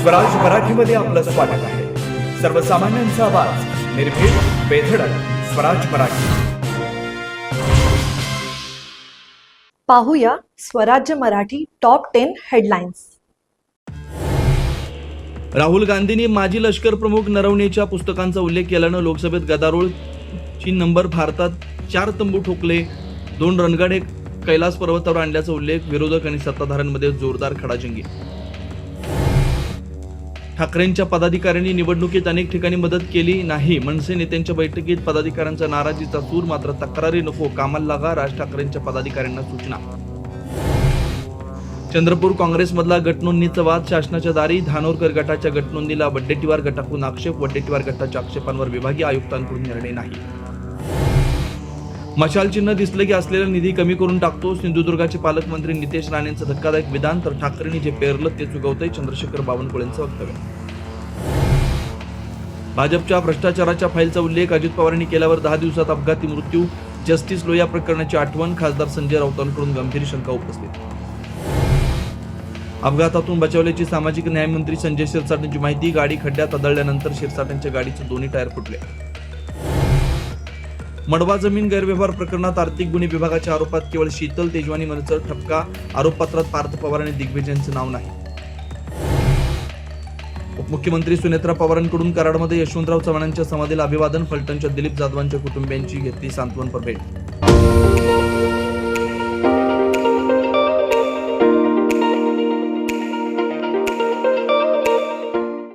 स्वराज मराठीमध्ये आपलं स्वागत आहे. सर्वसामान्यांचा आवाज, निर्भीड, बेधडक, स्वराज मराठी. पाहूया स्वराज्य मराठी टॉप 10 हेडलाईन्स. राहुल गांधींनी माजी लष्कर प्रमुख नरवणेच्या पुस्तकांचा उल्लेख केल्यानं लोकसभेत गदारोळची नंबर. भारतात 4 तंबू ठोकले, 2 रणगाडे कैलास पर्वतावर आणल्याचा उल्लेख. विरोधक आणि सत्ताधाऱ्यांमध्ये जोरदार खडाजंगी. ठाकरेंच्या पदाधिकाऱ्यांनी निवडणुकीत अनेक ठिकाणी मदत केली नाही. मनसे नेत्यांच्या बैठकीत पदाधिकाऱ्यांचा नाराजीचा सूर. मात्र तक्रारी नको, कामाला लागा, राज ठाकरेंच्या पदाधिकाऱ्यांना सूचना. चंद्रपूर काँग्रेसमधला गटनोंदणीचा वाद शासनाच्या दारी. धानोरकर गटाच्या गटनोंदणीला वड्डेट्टीवार गटाकडून आक्षेप. वड्डेट्टीवार गटाच्या आक्षेपांवर विभागीय आयुक्तांकडून निर्णय नाही. मशाल चिन्ह दिसलं की असलेला निधी कमी करून टाकतो. सिंधुदुर्गाचे पालकमंत्री नितेश राणेंचं धक्कादायक विधान. तर ठाकरेंनी जे पेरलं ते चुकवतंय, चंद्रशेखर बावनकुळेंचं वक्तव्य. भाजपच्या भ्रष्टाचाराच्या फाईलचा उल्लेख. अजित पवारांनी केल्यावर 10 दिवसात अपघाती मृत्यू. जस्टिस लोया प्रकरणाची आठवण. खासदार संजय राऊतांकडून गंभीर शंका उपस्थित. अपघातातून बचावल्याची सामाजिक न्याय मंत्री संजय शिरसाटांची माहिती. गाडी खड्ड्यात आदळल्यानंतर शिरसाटांच्या गाडीचे दोन्ही टायर फुटले. मडवा जमीन गैरव्यवहार प्रकरणात आर्थिक गुन्हे विभागाच्या आरोपात केवळ शीतल तेजवानी मनसर ठपका. आरोपपत्रात पार्थ पवार आणि दिग्विजयांचे नाव नाही. उपमुख्यमंत्री सुनेत्रा पवारांकडून कराडमध्ये यशवंतराव चव्हाणांच्या समाधीला अभिवादन. फलटणच्या दिलीप जाधवांच्या कुटुंबियांची घेतली सांत्वनपर भेट.